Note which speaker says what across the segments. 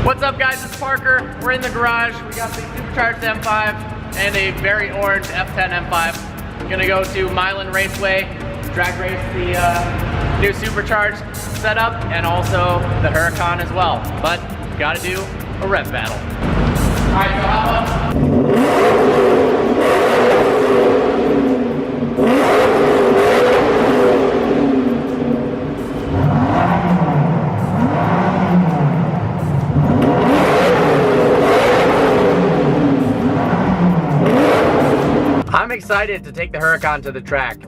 Speaker 1: What's up guys, it's Parker. We're in the garage. We got the supercharged M5 and a very orange F10 M5. Gonna go to Milan Raceway, drag race the new supercharged setup and also the Huracan as well. But gotta do a rev battle. Alright, so how about I'm excited to take the Huracan to the track.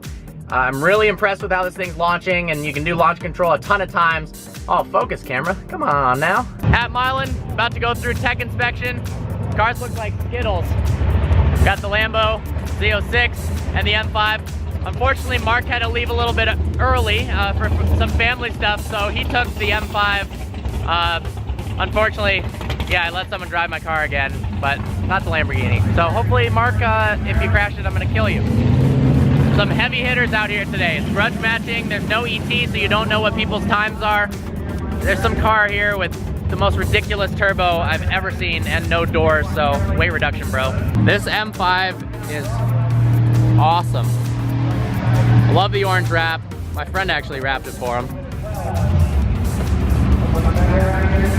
Speaker 1: I'm really impressed with how this thing's launching, and you can do launch control a ton of times. Oh, focus camera, come on now. At Milan, about to go through tech inspection. Cars look like Skittles. Got the Lambo, Z06, and the M5. Unfortunately, Mark had to leave a little bit early for some family stuff, so he took the M5. Unfortunately, yeah, I let someone drive my car again, but not the Lamborghini. So hopefully, Mark, if you crash it, I'm gonna kill you. Some heavy hitters out here today. It's grudge matching. There's no ET, so you don't know what people's times are. There's some car here with the most ridiculous turbo I've ever seen and no doors, so weight reduction, bro. This M5 is awesome. I love the orange wrap. My friend actually wrapped it for him.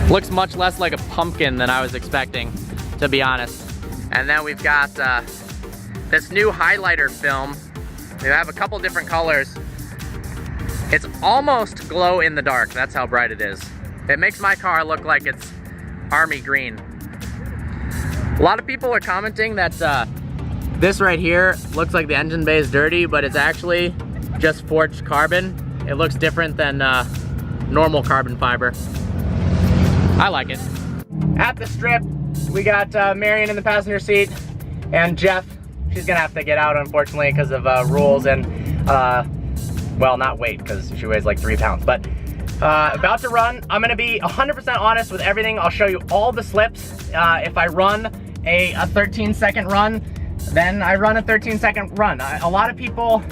Speaker 1: Looks much less like a pumpkin than I was expecting, to be honest. And then we've got this new highlighter film. We have a couple different colors. It's almost glow in the dark. That's how bright it is. It makes my car look like it's army green. A lot of people are commenting that this right here looks like the engine bay is dirty, but it's actually just forged carbon. It looks different than normal carbon fiber. I like it. At the strip, we got Marion in the passenger seat, and Jeff. She's gonna have to get out, unfortunately, because of rules and, well, not weight, because she weighs like 3 pounds, but about to run. I'm gonna be 100% honest with everything. I'll show you all the slips. If I run a 13-second run, then I run a 13-second run. A lot of people,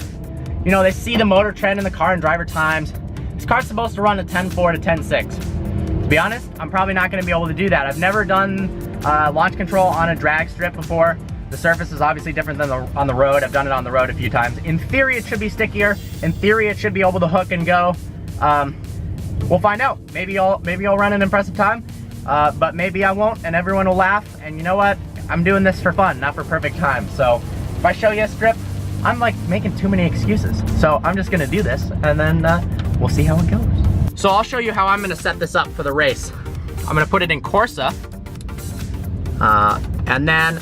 Speaker 1: you know, they see the motor trend in the car and driver times. This car's supposed to run a 10.4 to 10.6. To be honest, I'm probably not gonna be able to do that. I've never done launch control on a drag strip before. The surface is obviously different than on the road. I've done it on the road a few times. In theory, it should be stickier. In theory, it should be able to hook and go. We'll find out. Maybe I'll run an impressive time, but maybe I won't, and everyone will laugh. And you know what? I'm doing this for fun, not for perfect time. So if I show you a strip, I'm like making too many excuses. So I'm just gonna do this, and then we'll see how it goes. So I'll show you how I'm gonna set this up for the race. I'm gonna put it in Corsa, and then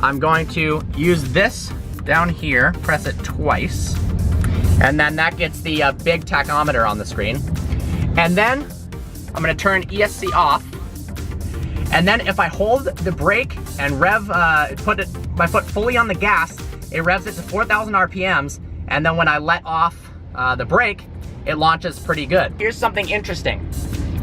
Speaker 1: I'm going to use this down here, press it twice, and then that gets the big tachometer on the screen. And then I'm gonna turn ESC off, and then if I hold the brake and rev, put my foot fully on the gas, it revs it to 4,000 RPMs, and then when I let off the brake, it launches pretty good. Here's something interesting.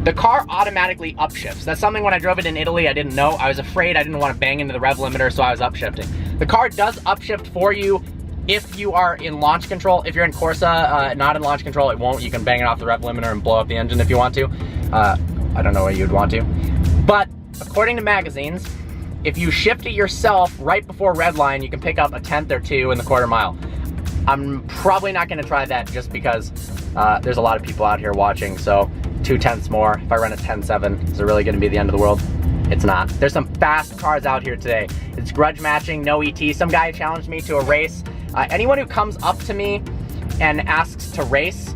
Speaker 1: The car automatically upshifts. That's something when I drove it in Italy, I didn't know. I was afraid I didn't want to bang into the rev limiter, so I was upshifting. The car does upshift for you if you are in launch control. If you're in Corsa, not in launch control, it won't. You can bang it off the rev limiter and blow up the engine if you want to. I don't know what you'd want to. But according to magazines, if you shift it yourself right before red line, you can pick up a 1/10 or 2 in the quarter mile. I'm probably not gonna try that just because there's a lot of people out here watching, so 2/10 more. If I run at 10.7, is it really gonna be the end of the world? It's not. There's some fast cars out here today. It's grudge matching, no ET. Some guy challenged me to a race. Anyone who comes up to me and asks to race,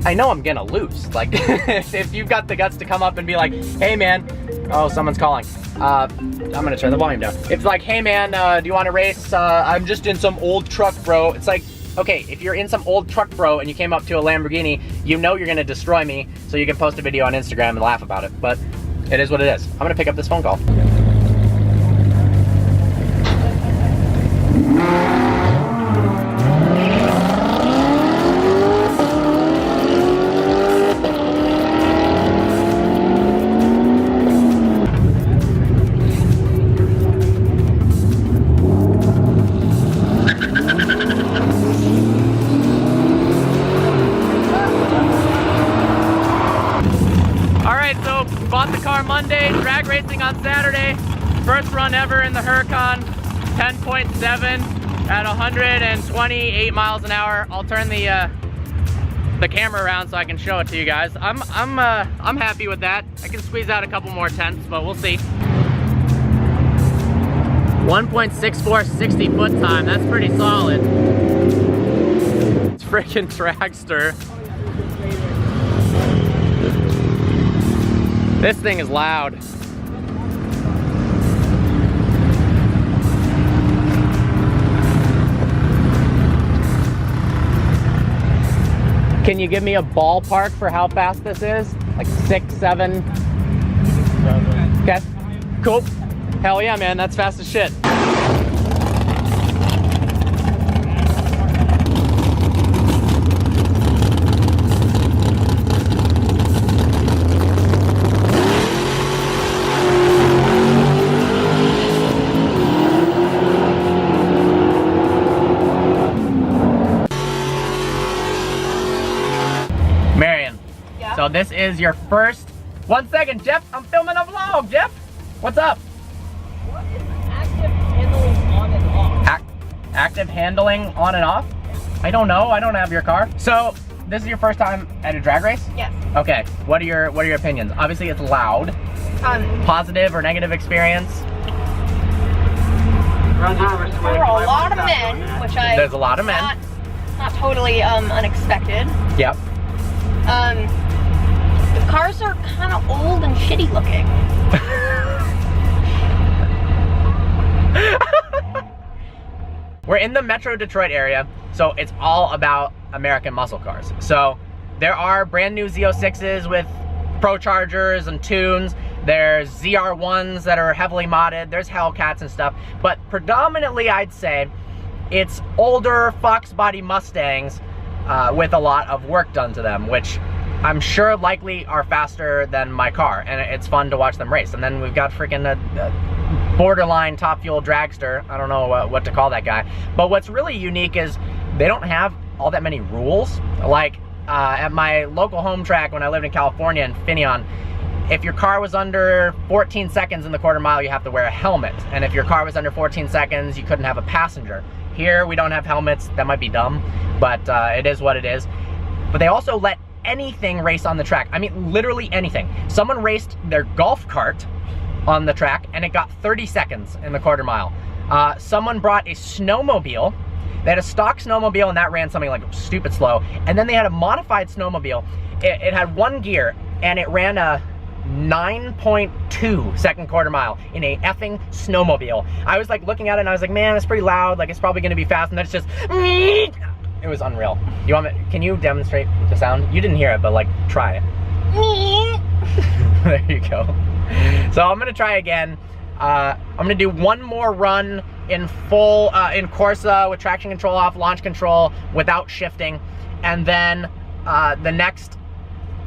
Speaker 1: I know I'm gonna lose. Like, if you've got the guts to come up and be like, hey man, oh, someone's calling. I'm gonna turn the volume down. It's like, hey man, do you wanna race? I'm just in some old truck, bro. It's like, okay, if you're in some old truck, bro, and you came up to a Lamborghini, you know you're gonna destroy me, so you can post a video on Instagram and laugh about it, but it is what it is. I'm gonna pick up this phone call. right, so bought the car Monday, drag racing on Saturday. First run ever in the Huracan, 10.7 at 128 miles an hour. I'll turn the camera around so I can show it to you guys. I'm happy with that. I can squeeze out a couple more tenths, but we'll see. 1.64 60-foot time. That's pretty solid. It's freaking dragster. This thing is loud. Can you give me a ballpark for how fast this is? Like 6, 7? Okay, cool. Hell yeah, man, that's fast as shit. So this is your first, 1 second, Jeff, I'm filming a vlog, Jeff. What's up?
Speaker 2: What is active handling on and off?
Speaker 1: Active handling on and off? I don't know, I don't have your car. So this is your first time at a drag race?
Speaker 2: Yes.
Speaker 1: Okay, what are your opinions? Obviously it's loud. Positive or negative experience?
Speaker 2: There are a lot of men, which
Speaker 1: There's a lot of men.
Speaker 2: Not totally unexpected.
Speaker 1: Yep.
Speaker 2: The cars are kind of old and shitty looking.
Speaker 1: We're in the Metro Detroit area, so it's all about American muscle cars. So there are brand new Z06s with Pro Chargers and tunes. There's ZR1s that are heavily modded. There's Hellcats and stuff. But predominantly, I'd say, it's older Fox body Mustangs with a lot of work done to them, which I'm sure likely are faster than my car, and it's fun to watch them race. And then we've got freaking a borderline top fuel dragster. I don't know what to call that guy. But what's really unique is they don't have all that many rules. Like at my local home track when I lived in California in Finion, if your car was under 14 seconds in the quarter mile, you have to wear a helmet. And if your car was under 14 seconds, you couldn't have a passenger. Here, we don't have helmets. That might be dumb, but it is what it is. But they also let anything race on the track. I mean, literally anything. Someone raced their golf cart on the track and it got 30 seconds in the quarter mile. Someone brought a snowmobile. They had a stock snowmobile and that ran something like stupid slow. And then they had a modified snowmobile. It had one gear and it ran a 9.2 second quarter mile in a effing snowmobile. I was like looking at it and I was like, man, it's pretty loud. Like it's probably gonna be fast. And then it's just, it was unreal. You want me, can you demonstrate the sound? You didn't hear it, but like try it. There you go. So I'm gonna try again. I'm gonna do one more run in full, in Corsa with traction control off, launch control, without shifting. And then the next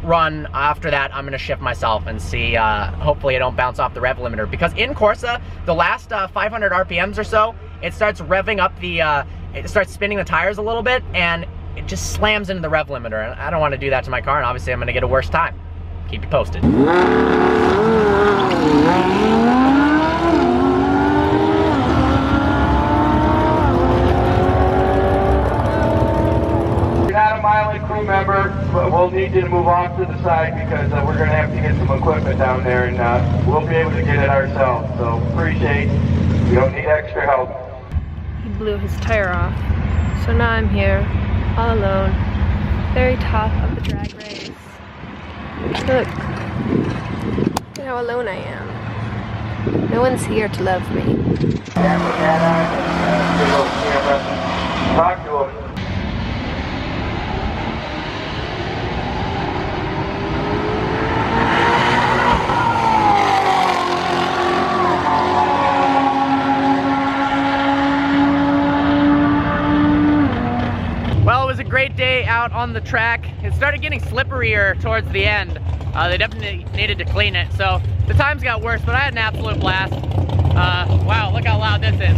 Speaker 1: run after that, I'm gonna shift myself and see, hopefully I don't bounce off the rev limiter. Because in Corsa, the last 500 RPMs or so, it starts revving up the, it starts spinning the tires a little bit and it just slams into the rev limiter. And I don't wanna do that to my car, and obviously I'm gonna get a worse time. Keep you posted.
Speaker 3: Crew member, but we'll need you to move off to the side because we're going to have to get some equipment down there, and we'll be able to get it ourselves. So appreciate, we don't need extra help.
Speaker 4: He blew his tire off, so now I'm here all alone, very top of the drag race. Look how alone I am. No one's here to love me.
Speaker 3: Talk to him.
Speaker 1: Great day out on the track. It started getting slipperier towards the end. They definitely needed to clean it, so the times got worse, but I had an absolute blast. Wow, look how loud this is.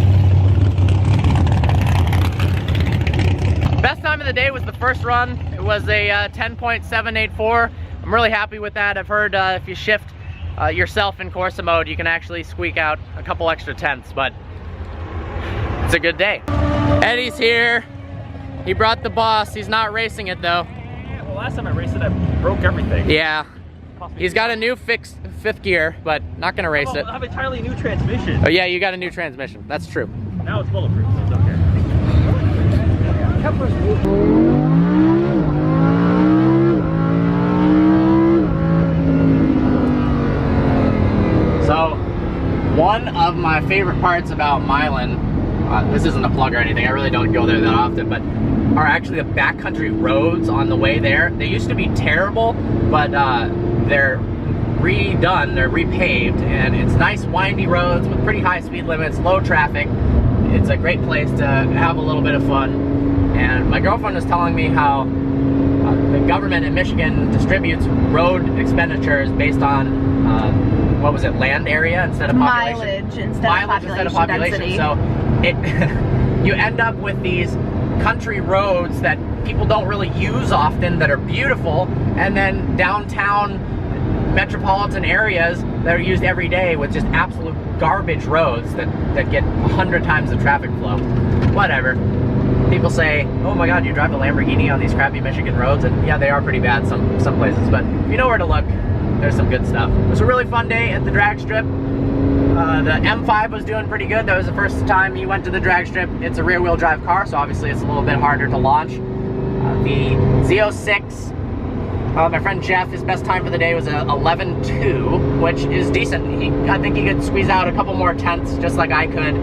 Speaker 1: Best time of the day was the first run. It was a 10.784, I'm really happy with that. I've heard if you shift yourself in Corsa mode, you can actually squeak out a couple extra tenths, but it's a good day. Eddie's here. He brought the boss. He's not racing it though.
Speaker 2: Yeah, well, last time I raced it, I broke everything.
Speaker 1: Yeah. He's got a new fifth gear, but not gonna race it.
Speaker 2: I have an entirely new transmission.
Speaker 1: Oh yeah, you got a new transmission. That's true.
Speaker 2: Now it's bulletproof, so it's okay.
Speaker 1: So, one of my favorite parts about Milan, this isn't a plug or anything, I really don't go there that often, but are actually the backcountry roads on the way there. They used to be terrible, but they're redone, they're repaved, and it's nice windy roads with pretty high speed limits, low traffic. It's a great place to have a little bit of fun. And my girlfriend was telling me how the government in Michigan distributes road expenditures based on what was it, land area instead of population? Mileage instead of population.
Speaker 5: Density.
Speaker 1: So it you end up with these country roads that people don't really use often that are beautiful, and then downtown metropolitan areas that are used every day with just absolute garbage roads that get 100 times the traffic flow. Whatever. People say, oh my god, you drive a Lamborghini on these crappy Michigan roads, and yeah, they are pretty bad some places, but if you know where to look, there's some good stuff. It was a really fun day at the drag strip. The M5 was doing pretty good. That was the first time he went to the drag strip. It's a rear-wheel drive car, so obviously it's a little bit harder to launch. The Z06, my friend Jeff, his best time for the day was a 11.2, which is decent. I think he could squeeze out a couple more tenths, just like I could.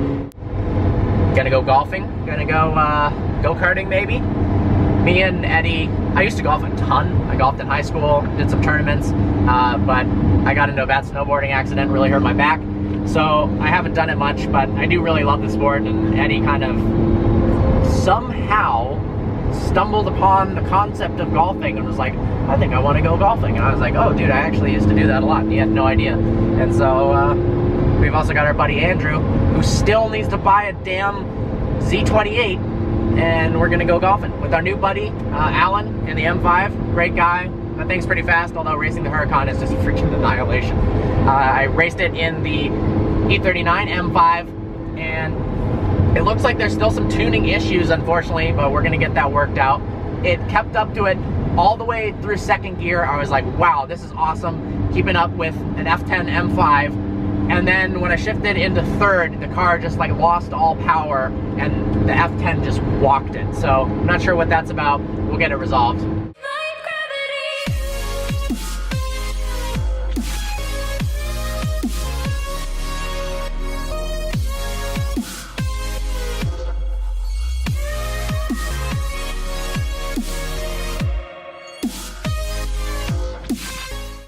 Speaker 1: Gonna go golfing. Gonna go go-karting maybe. Me and Eddie, I used to golf a ton. I golfed in high school, did some tournaments, but I got into a bad snowboarding accident, really hurt my back. So I haven't done it much, but I do really love the sport, and Eddie kind of somehow stumbled upon the concept of golfing and was like, I think I want to go golfing. And I was like, oh dude, I actually used to do that a lot. And he had no idea. And so we've also got our buddy Andrew, who still needs to buy a damn Z28, and we're gonna go golfing with our new buddy Alan in the M5. Great guy. That thing's pretty fast, although racing the Huracan is just freaking annihilation. I raced it in the E39 M5, and it looks like there's still some tuning issues, unfortunately, but we're gonna get that worked out. It kept up to it all the way through second gear. I was like, wow, this is awesome, keeping up with an F10 M5. And then when I shifted into third, the car just like lost all power, and the F10 just walked it. So I'm not sure what that's about. We'll get it resolved.